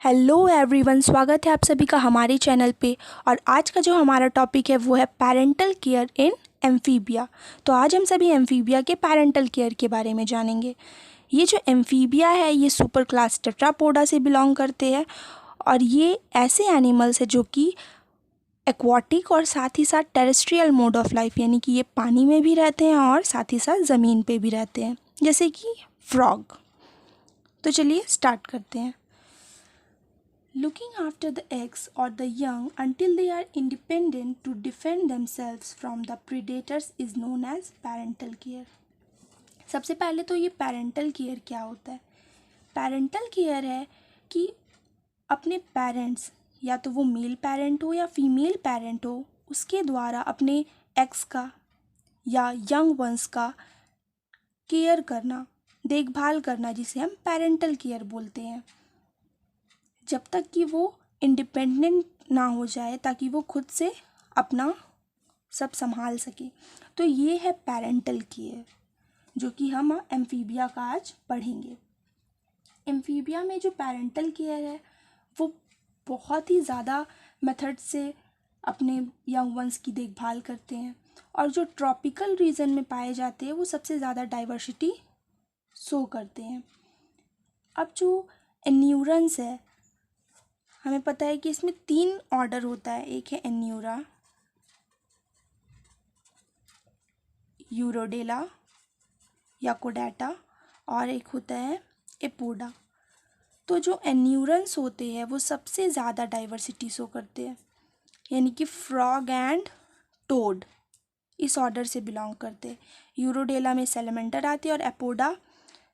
Hello everyone, स्वागत है आप सभी का हमारे चैनल पे। और आज का जो हमारा टॉपिक है वो है पेरेंटल केयर इन एम्फीबिया। तो आज हम सभी एम्फीबिया के पेरेंटल केयर के बारे में जानेंगे। ये जो एम्फीबिया है ये सुपर क्लास टेट्रापोडा से बिलोंग करते हैं और ये ऐसे एनिमल्स है जो कि एक्वाटिक और साथ ही साथ टेरेस्ट्रियल मोड ऑफ लाइफ, यानी कि ये पानी में भी रहते हैं और साथ ही साथ ज़मीन पे भी रहते हैं, जैसे कि फ्रॉग। तो चलिए स्टार्ट करते हैं। Looking after the eggs or the young until they are independent to defend themselves from the predators is known as parental care. सबसे पहले तो ये पेरेंटल केयर क्या होता है? पेरेंटल केयर है कि अपने पेरेंट्स, या तो वो मेल पेरेंट हो या फीमेल पेरेंट हो, उसके द्वारा अपने एग्स का या यंग वंस का केयर करना, देखभाल करना, जिसे हम पेरेंटल केयर बोलते हैं, जब तक कि वो इंडिपेंडेंट ना हो जाए, ताकि वो खुद से अपना सब संभाल सके। तो ये है पेरेंटल केयर, जो कि हम एम्फीबिया का आज पढ़ेंगे। एम्फीबिया में जो पेरेंटल केयर है वो बहुत ही ज़्यादा मेथड से अपने यंग वंस की देखभाल करते हैं, और जो ट्रॉपिकल रीजन में पाए जाते हैं वो सबसे ज़्यादा डाइवर्सिटी शो करते हैं। अब जो एन्यूरेंस है, हमें पता है कि इसमें 3 ऑर्डर होता है। एक है एन्यूरा, यूरोडेला या कोडाटा, और एक होता है एपोडा। तो जो एन्यूरेंस होते हैं वो सबसे ज़्यादा डाइवर्सिटी शो करते हैं, यानी कि फ्रॉग एंड टोड इस ऑर्डर से बिलोंग करते हैं। यूरोडेला में सैलमेंडर आते हैं, और एपोडा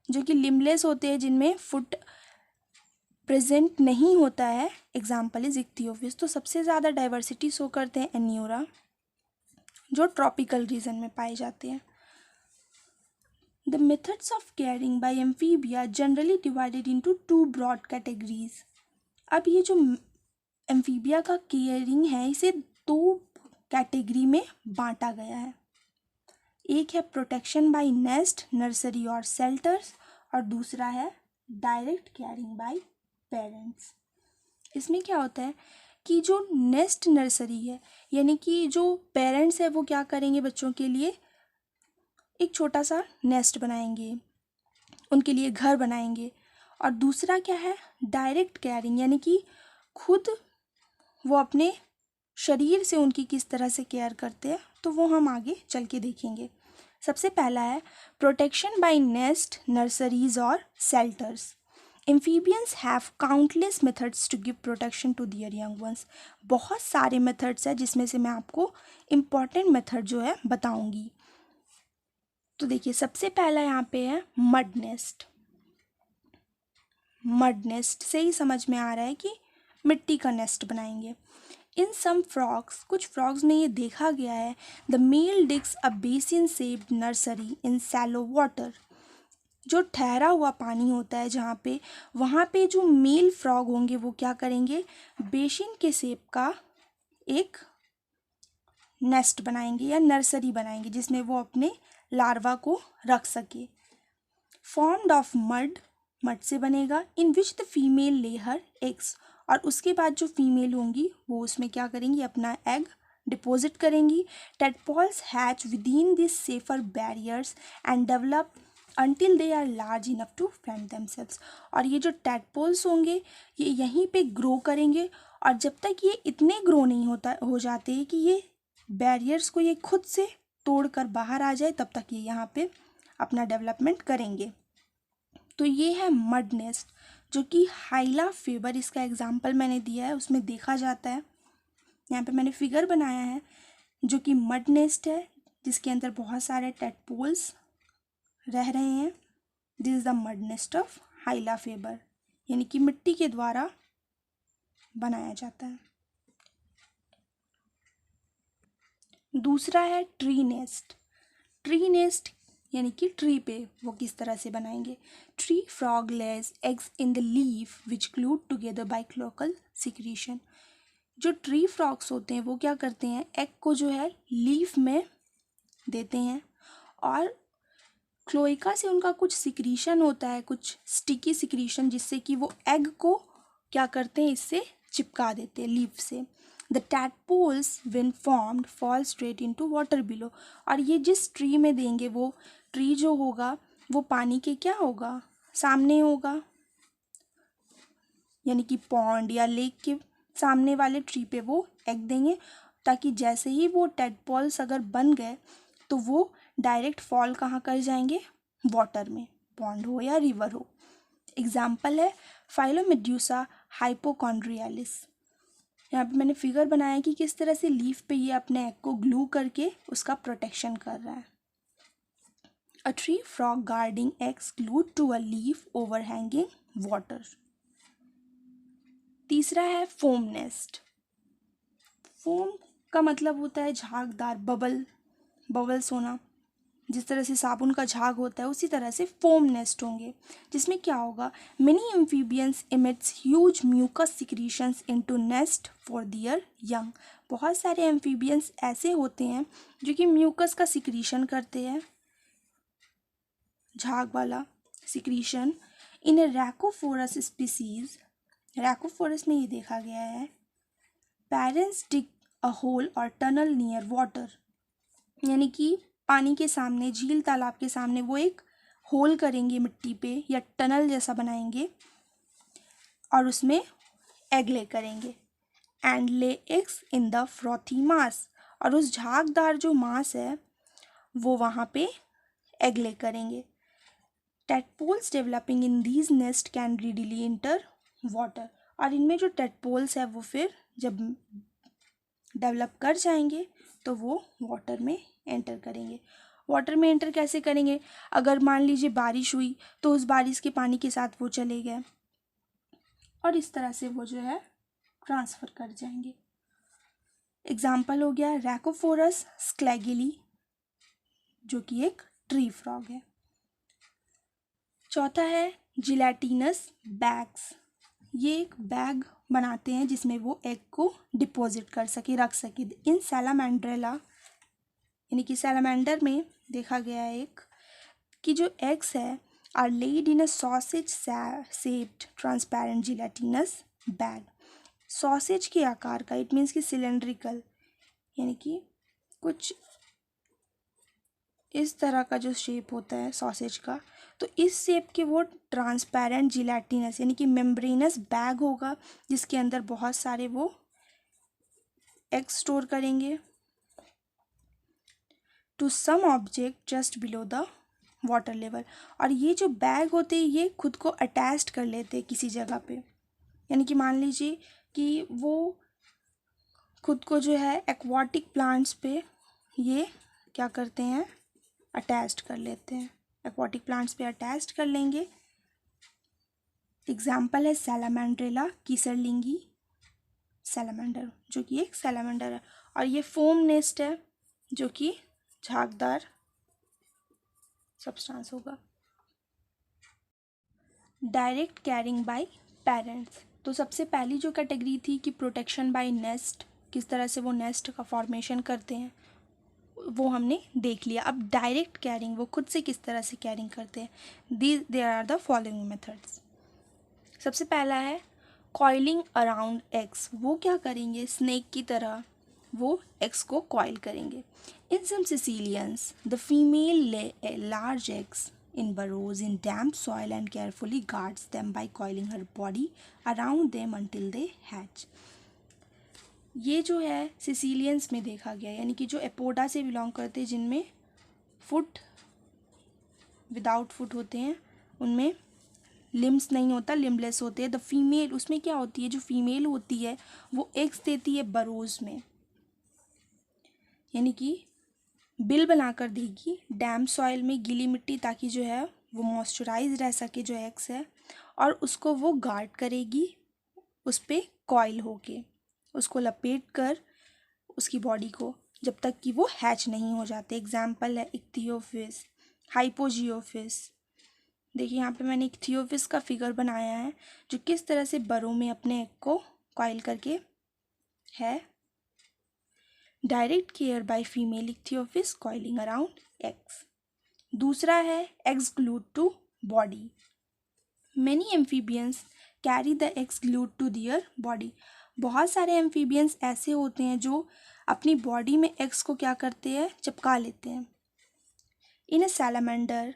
जो कि लिम्बलेस होते हैं, जिनमें फुट प्रेजेंट नहीं होता है, एग्जाम्पल इज इक्थियोफिस। तो सबसे ज़्यादा डाइवर्सिटी शो करते हैं एन्यूरा, जो ट्रॉपिकल रीजन में पाए जाते हैं। The methods of caring by amphibia generally divided into 2 broad categories. अब ये जो एम्फीबिया का केयरिंग है इसे 2 कैटेगरी में बांटा गया है। एक है प्रोटेक्शन बाय नेस्ट, नर्सरी और शेल्टर्स, और दूसरा है डायरेक्ट केयरिंग बाय पेरेंट्स। इसमें क्या होता है कि जो नेस्ट नर्सरी है, यानी कि जो पेरेंट्स है वो क्या करेंगे, बच्चों के लिए एक छोटा सा नेस्ट बनाएंगे, उनके लिए घर बनाएंगे। और दूसरा क्या है, डायरेक्ट केयरिंग, यानी कि खुद वो अपने शरीर से उनकी किस तरह से केयर करते हैं, तो वो हम आगे चल के देखेंगे। सबसे पहला है प्रोटेक्शन बाय नेस्ट, नर्सरीज और shelters. Amphibians have countless methods to give protection to their young ones. बहुत सारे मेथड्स हैं, जिसमें से मैं आपको इम्पॉर्टेंट मेथड जो है बताऊंगी। तो देखिए, सबसे पहला यहाँ पे है मड नेस्ट। मड नेस्ट से ही समझ में आ रहा है कि मिट्टी का नेस्ट बनाएंगे। इन सम फ्रॉग्स, कुछ फ्रॉग्स में ये देखा गया है, the male digs a basin shaped nursery in shallow water. जो ठहरा हुआ पानी होता है जहाँ पे, वहाँ पे जो मेल फ्रॉग होंगे वो क्या करेंगे, बेसिन के शेप का एक नेस्ट बनाएंगे या नर्सरी बनाएंगे, जिसमें वो अपने लार्वा को रख सके। फॉर्म्ड ऑफ मड, मड से बनेगा, इन विच द फीमेल ले हर एग्स। और उसके बाद जो फीमेल होंगी वो उसमें क्या करेंगी, अपना एग डिपॉजिट करेंगी। Tadpoles hatch with in this safer barriers and develop until they are large enough to fend themselves। और ये जो टैडपोल्स होंगे ये यहीं पे ग्रो करेंगे, और जब तक ये इतने ग्रो नहीं हो जाते कि ये बैरियर्स को ये खुद से तोड़कर बाहर आ जाए, तब तक ये यहाँ पे अपना डेवलपमेंट करेंगे। तो ये है मड नेस्ट, जो कि हाइला फेबर, इसका एग्जाम्पल मैंने दिया है, उसमें देखा जाता है। यहाँ पे मैंने फिगर बनाया है जो कि मड नेस्ट है, जिसके अंदर बहुत सारे टैडपोल्स रह रहे हैं। This is the mud nest of Hyla faber, यानी कि मिट्टी के द्वारा बनाया जाता है। दूसरा है ट्री नेस्ट। ट्री नेस्ट यानी कि ट्री पे वो किस तरह से बनाएंगे। Tree frog Lay's eggs in the leaf which glued together by cloacal secretion. जो ट्री फ्रॉग्स होते हैं वो क्या करते हैं, एग को जो है लीफ में देते हैं, और क्लोइका से उनका कुछ सिक्रीशन होता है, कुछ स्टिकी सिक्रीशन, जिससे कि वो एग को क्या करते हैं, इससे चिपका देते हैं लीफ से। The tadpoles when formed fall straight into water below. और ये जिस ट्री में देंगे वो ट्री जो होगा वो पानी के क्या होगा, सामने होगा, यानी कि पॉन्ड या लेक के सामने वाले ट्री पे वो एग देंगे, ताकि जैसे ही वो टेडपोल्स अगर बन गए तो वो डायरेक्ट फॉल कहाँ कर जाएंगे, वाटर में, पॉन्ड हो या रिवर हो। एग्जाम्पल है फाइलोमेड्यूसा हाइपोकॉन्ड्रियालिस। यहाँ पे मैंने फिगर बनाया कि किस तरह से लीफ पे ये अपने एग को ग्लू करके उसका प्रोटेक्शन कर रहा है। A tree frog guarding eggs glued to a leaf overhanging water. तीसरा है फोम नेस्ट। फोम का मतलब होता है झागदार, बबल्स होना। जिस तरह से साबुन का झाग होता है उसी तरह से फोम नेस्ट होंगे, जिसमें क्या होगा, many amphibians emits huge mucus secretions into nest for their young. बहुत सारे एम्फीबियंस ऐसे होते हैं जो कि म्यूकस का सिक्रीशन करते हैं, झाग वाला सिक्रीशन। इन रैकोफोरस स्पीसीज, रैकोफोरस में ये देखा गया है, पेरेंट्स डिग अ होल और टनल नियर वाटर, यानी कि पानी के सामने, झील तालाब के सामने वो एक होल करेंगे मिट्टी पे या टनल जैसा बनाएंगे और उसमें एग ले करेंगे। And lay eggs in the frothy mass, और उस झागदार जो मास है वो वहाँ पे एग ले करेंगे। Tadpoles developing in these nest can readily enter water, और इनमें जो टेडपोल्स है वो फिर जब डेवलप कर जाएंगे तो वो वाटर में एंटर करेंगे। वाटर में एंटर कैसे करेंगे, अगर मान लीजिए बारिश हुई तो उस बारिश के पानी के साथ वो चले गए और इस तरह से वो जो है ट्रांसफ़र कर जाएंगे। एग्जाम्पल हो गया रैकोफोरस स्क्लैगिली, जो कि एक ट्री फ्रॉग है। चौथा है जिलेटिनस बैग्स। ये एक बैग बनाते हैं जिसमें वो एग को डिपॉजिट कर सके, रख सके। इन सैलामेंड्रेला, यानी कि सैलामेंडर में देखा गया है एक कि जो एग्स है are laid in a sausage shaped transparent gelatinous bag. Sausage के आकार का, इट मीन्स कि सिलेंड्रिकल, यानी कि कुछ इस तरह का जो शेप होता है सॉसेज का, तो इस शेप के वो ट्रांसपेरेंट जिलेटिनस यानी कि मेम्ब्रेनस बैग होगा जिसके अंदर बहुत सारे वो एग स्टोर करेंगे to some object just below the water level. और ये जो बैग होते हैं ये खुद को अटैच्ड कर लेते हैं किसी जगह पे, यानी कि मान लीजिए कि वो खुद को जो है एक्वाटिक प्लांट्स पे ये क्या करते हैं, अटैच्ड कर लेते हैं, एक्वाटिक प्लांट्स पे अटैच्ड कर लेंगे। एग्जाम्पल है सैलामेंड्रेला कीसरलिंगी सैलामेंडर, जो कि एक सैलामेंडर है। और ये फोम नेस्ट है जो कि झागदार सब्सटेंस होगा। Direct carrying bye parents. तो सबसे पहली जो कैटेगरी थी कि प्रोटेक्शन बाय नेस्ट, किस तरह से वो नेस्ट का फॉर्मेशन करते हैं, वो हमने देख लिया। अब डायरेक्ट कैरिंग, वो खुद से किस तरह से कैरिंग करते हैं। There are the following methods. सबसे पहला है कॉइलिंग अराउंड एग्स। वो क्या करेंगे, स्नेक की तरह वो एग्स को कॉइल करेंगे। इन सम सिसिलियंस द फीमेल ले large eggs in burrows in damp soil and carefully guards them by coiling her body around them until they hatch। ये जो है सिसिलियंस में देखा गया, यानी कि जो एपोडा से बिलोंग करते हैं, जिनमें फुट विदाउट फुट होते हैं, उनमें लिम्स नहीं होता, लिम्बलेस होते हैं। द फीमेल, उसमें क्या होती है, जो फीमेल होती है वो एग्स देती है बरोज में, यानी कि बिल बनाकर देगी डैम सॉइल में, गीली मिट्टी, ताकि जो है वो मॉइस्चराइज रह सके जो एग्स है, और उसको वो गार्ड करेगी उस पर कॉइल होके, उसको लपेट कर उसकी बॉडी को, जब तक कि वो हैच नहीं हो जाते। एग्जाम्पल है इक्थियोफिस, हाइपोजियोफिस। देखिए यहाँ पे मैंने इक्थियोफिस का फिगर बनाया है जो किस तरह से बरों में अपने एग को कॉइल करके है। Direct care by female Ichthyophis coiling around eggs. दूसरा है eggs glued to body. Many amphibians carry the eggs glued to their body. बहुत सारे एम्फीबियंस ऐसे होते हैं जो अपनी बॉडी में एग्स को क्या करते हैं, चिपका लेते हैं। इन ए सैलामेंडर,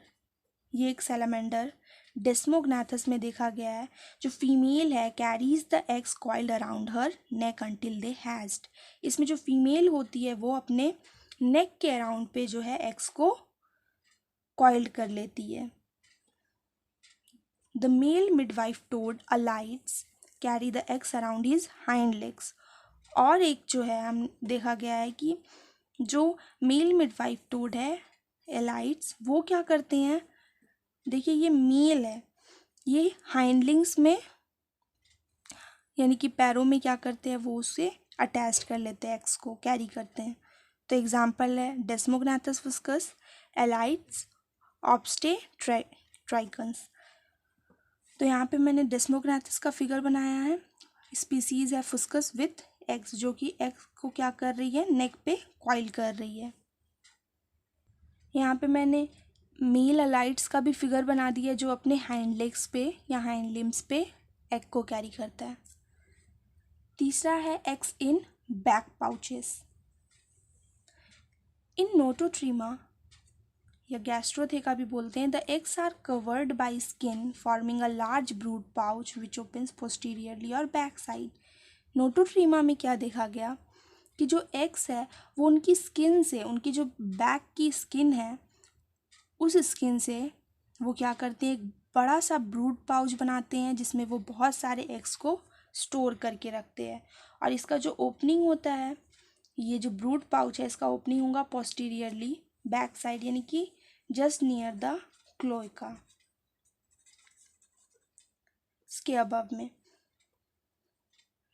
ये एक सैलामेंडर डेस्मोग्नाथस में देखा गया है, जो फीमेल है carries the eggs coiled around her neck until they hedged. इसमें जो फीमेल होती है वो अपने नेक के अराउंड पे जो है एग्स को कॉइल्ड कर लेती है। The male midwife toad Alytes carry the eggs around his hind legs. और एक जो है हम देखा गया है कि जो मेल मिडवाइफ टोड है एलाइट्स, वो क्या करते हैं, देखिए ये मेल है, ये हाइंडलिंग्स में यानी कि पैरों में क्या करते हैं, वो उससे अटैच कर लेते हैं, एग्स को कैरी करते हैं। तो एग्जाम्पल है डेस्मोग्नाथस फिस्कस, एलाइट्स, ऑब्स्टे ट्राइकन्स। तो यहाँ पे मैंने डेस्मोग्नाथस का फिगर बनाया है। स्पीसीज है फिस्कस विथ एग्स, जो कि एग्स को क्या कर रही है, नेक पे कॉइल कर रही है। यहाँ पे मैंने मेल अलाइट्स का भी फिगर बना दिया जो अपने हाइंड लेग्स पे या हाइंड लिम्स पे एग को कैरी करता है। तीसरा है eggs in back pouches. In Nototrema या गैस्ट्रोथेका भी बोलते हैं, the eggs are covered by skin forming a large brood pouch which opens posteriorly और बैक साइड। नोटोट्रीमा में क्या देखा गया कि जो एग्स है वो उनकी स्किन से, उनकी जो बैक की स्किन है उस स्किन से वो क्या करते हैं, एक बड़ा सा ब्रूड पाउच बनाते हैं जिसमें वो बहुत सारे एग्स को स्टोर करके रखते हैं। और इसका जो ओपनिंग होता है, ये जो ब्रूड पाउच है इसका ओपनिंग होगा पोस्टीरियरली बैक साइड, यानी कि जस्ट नियर द क्लोएका, इसके अबव में।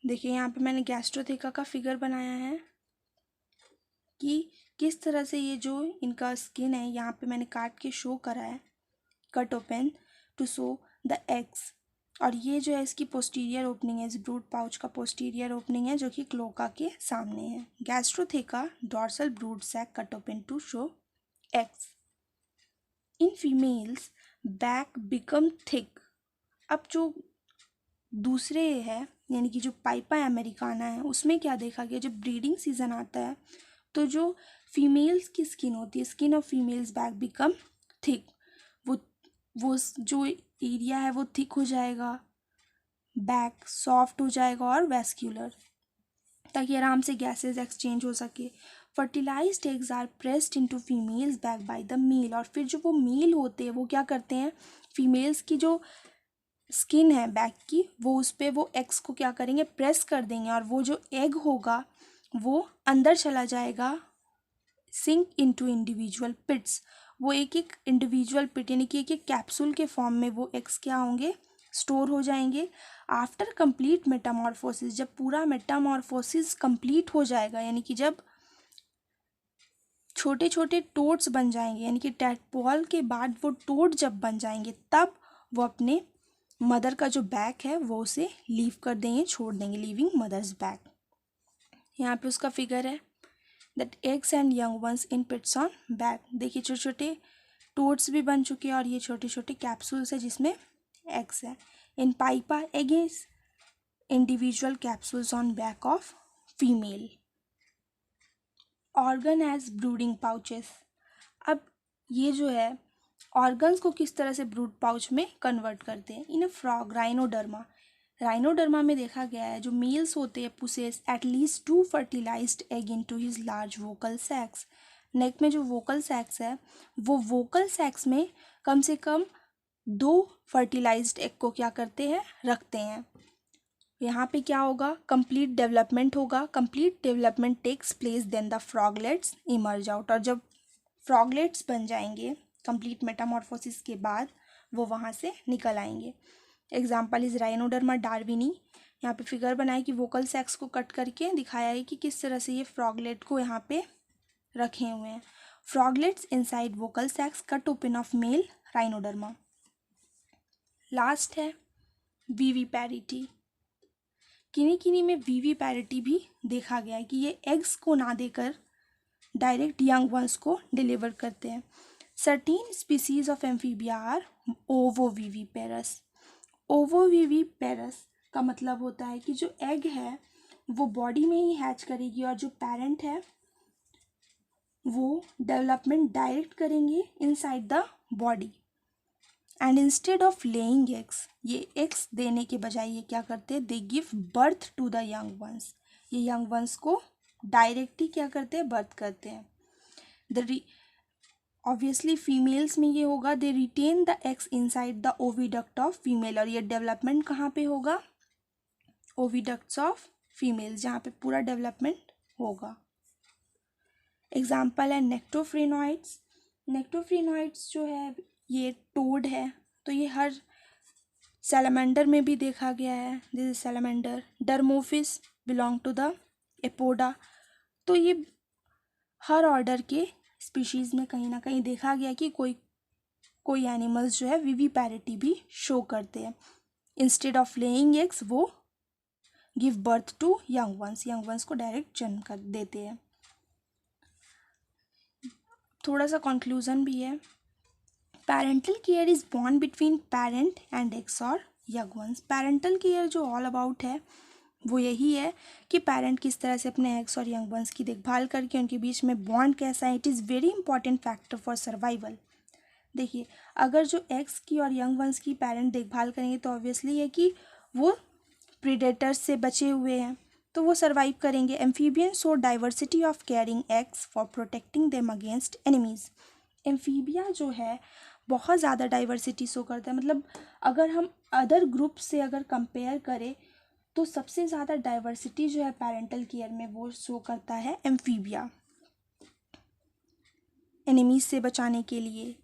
देखिए यहाँ पे मैंने गैस्ट्रोथेका का फिगर बनाया है कि किस तरह से ये जो इनका स्किन है यहाँ पे मैंने काट के शो करा है, cut open to show the eggs. और ये जो है इसकी पोस्टीरियर ओपनिंग है, इस ब्रूड पाउच का पोस्टीरियर ओपनिंग है जो कि क्लोका के सामने है। Gastrotheca dorsal brood sac cut open to show eggs. In females back become thick. अब जो दूसरे है यानी कि जो पाइपा अमेरिकाना है उसमें क्या देखा गया, जब ब्रीडिंग सीजन आता है तो जो फीमेल्स की स्किन होती है, skin of females back become thick, वो जो एरिया है वो थिक हो जाएगा, बैक सॉफ्ट हो जाएगा और वैस्क्यूलर, ताकि आराम से गैसेस एक्सचेंज हो सके। Fertilised eggs are pressed into females back by the male. और फिर जो वो मेल होते हैं वो क्या करते हैं, फीमेल्स की जो स्किन है बैक की, वो उस पर वो एग्स को क्या करेंगे, प्रेस कर देंगे, और वो जो एग होगा वो अंदर चला जाएगा, सिंक इनटू इंडिविजुअल पिट्स। वो एक एक इंडिविजुअल पिट यानी कि एक एक कैप्सूल के फॉर्म में वो एग्स क्या होंगे, स्टोर हो जाएंगे। आफ्टर कंप्लीट मेटामॉर्फोसिस, जब पूरा मेटामॉर्फोसिस कंप्लीट हो जाएगा, यानी कि जब छोटे छोटे टोड्स बन जाएंगे, यानी कि टैडपोल के बाद वो टोड जब बन जाएंगे, तब वो अपने मदर का जो बैक है वो उसे लीव कर देंगे, छोड़ देंगे, लीविंग मदर्स बैक। यहाँ पे उसका फिगर है that eggs and young ones in pits on back. देखिए छोटे छोटे टोड्स भी बन चुके हैं और ये छोटे छोटे कैप्सूल्स है जिसमें एग्स है। In Pipa eggs individual capsules on back of female. Organ as brooding pouches. अब ये जो है ऑर्गन्स को किस तरह से ब्रूड पाउच में कन्वर्ट करते हैं। इन फ्रॉग राइनोडर्मा, राइनोडर्मा में देखा गया है जो मेल्स होते हैं pushes at least 2 fertilized egg into his large vocal sacs. Neck में जो वोकल सैक्स है वो वोकल सैक्स में कम से कम 2 फर्टिलाइज्ड एग को क्या करते हैं, रखते हैं। यहाँ पे क्या होगा, कंप्लीट डेवलपमेंट होगा। Complete development takes place then the froglets emerge out. और जब फ्रॉगलेट्स बन जाएंगे कंप्लीट मेटामॉर्फोसिस के बाद, वो वहाँ से निकल आएंगे। Example is Rhinoderma darwinii. यहाँ पे फिगर बनाया कि वोकल सेक्स को कट करके दिखाया है कि किस तरह से ये फ्रॉगलेट को यहाँ पे रखे हुए हैं। Froglets inside vocal sacs cut open of male Rhinoderma. Last है वीवी पैरिटी। किन्हीं किन्हीं में वीवी पैरिटी भी देखा गया है कि ये एग्स को ना देकर डायरेक्ट यंग वंस को डिलीवर करते हैं। Certain species of Amphibia are ovoviviparous. Ovoviviparous का मतलब होता है कि जो एग है वो बॉडी में ही हैच करेगी और जो पेरेंट है वो डेवलपमेंट डायरेक्ट करेंगे inside the body. And instead of laying eggs, ये एग्स देने के बजाय ये क्या करते हैं, they give birth to the young ones, ये यंग वंस को डायरेक्ट ही क्या करते हैं, बर्थ करते हैं। ऑब्वियसली फीमेल्स में ये होगा, they retain the eggs inside the oviduct of female, और ये डेवलपमेंट कहाँ पे होगा, ओविडक्ट्स ऑफ फीमेल्स, जहाँ पे पूरा डेवलपमेंट होगा। एग्जाम्पल है नेक्टोफ्रेनॉइड्स। नेक्टोफ्रेनॉइड्स जो है ये टोड है, तो ये हर सैलमेंडर में भी देखा गया है, this is salamander. Dermophis belong to the Apoda, तो ये हर ऑर्डर के स्पीशीज़ में कहीं ना कहीं देखा गया कि कोई एनिमल्स जो है विविपैरिटी भी शो करते हैं। इंस्टेड ऑफ लेइंग एग्स वो give birth to young ones को डायरेक्ट जन्म कर देते हैं। थोड़ा सा कंक्लूजन भी है। Parental care is bond between parent and eggs और यंग वंस। पेरेंटल केयर जो ऑल अबाउट है वो यही है कि पेरेंट किस तरह से अपने एग्स और यंग वंस की देखभाल करके उनके बीच में बॉन्ड कैसा है। It is very important factor for survival. देखिए, अगर जो एग्स की और यंग वंस की पेरेंट देखभाल करेंगे तो ऑब्वियसली है कि वो प्रीडेटर्स से बचे हुए हैं, तो वो सर्वाइव करेंगे। Amphibian show diversity of caring eggs for protecting them against enemies. Amphibia जो है बहुत ज़्यादा डाइवर्सिटी शो करता है, मतलब अगर हम अदर ग्रुप से अगर कंपेयर करें तो सबसे ज़्यादा डाइवर्सिटी जो है पेरेंटल केयर में वो शो करता है एम्फीबिया। एनिमीज से बचाने के लिए,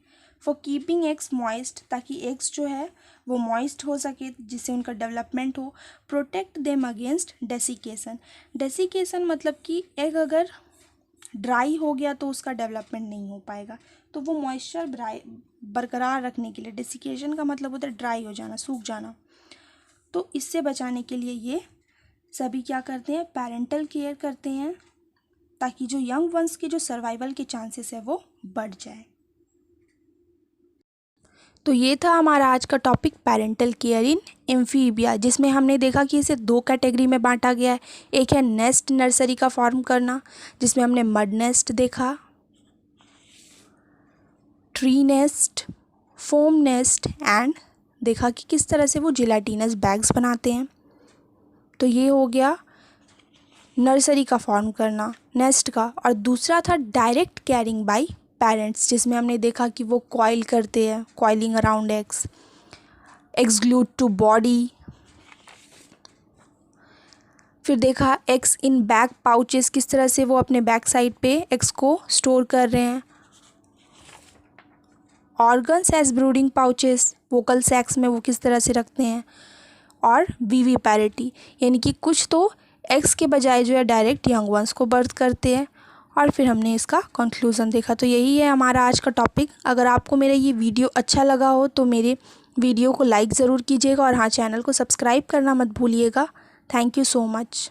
फॉर कीपिंग एग्स मॉइस्ट, ताकि एग्स जो है वो मॉइस्ट हो सके जिससे उनका डेवलपमेंट हो। Protect them against desiccation. Desiccation मतलब कि एग अगर ड्राई हो गया तो उसका डेवलपमेंट नहीं हो पाएगा, तो वो मॉइस्चर बरकरार रखने के लिए, डेसिकेशन का मतलब होता है ड्राई हो जाना, सूख जाना, तो इससे बचाने के लिए ये सभी क्या करते हैं, पेरेंटल केयर करते हैं, ताकि जो यंग वंस के जो सर्वाइवल के चांसेस है वो बढ़ जाए। तो ये था हमारा आज का टॉपिक पेरेंटल केयर इन एम्फीबिया, जिसमें हमने देखा कि इसे 2 कैटेगरी में बांटा गया है। एक है नेस्ट नर्सरी का फॉर्म करना, जिसमें हमने मड नेस्ट देखा, tree nest, foam nest and देखा कि किस तरह से वो जिलेटिनस बैग्स बनाते हैं। तो ये हो गया नर्सरी का फॉर्म करना, नेस्ट का। और दूसरा था डायरेक्ट केयरिंग बाय पेरेंट्स, जिसमें हमने देखा कि वो कॉइल करते हैं, coiling around eggs, eggs glued to body. फिर देखा एग्स इन बैक पाउचेस, किस तरह से वो अपने बैक साइड पे एग्स को स्टोर कर रहे हैं। Organs as brooding pouches, vocal sacs में वो किस तरह से रखते हैं। और विविपैरिटी, यानी कि कुछ तो एग्स के बजाय जो है डायरेक्ट यंग वंस को बर्थ करते हैं। और फिर हमने इसका कंक्लूज़न देखा। तो यही है हमारा आज का टॉपिक। अगर आपको मेरा ये वीडियो अच्छा लगा हो तो मेरे वीडियो को लाइक ज़रूर कीजिएगा, और हाँ, चैनल को सब्सक्राइब करना मत भूलिएगा। Thank you so much.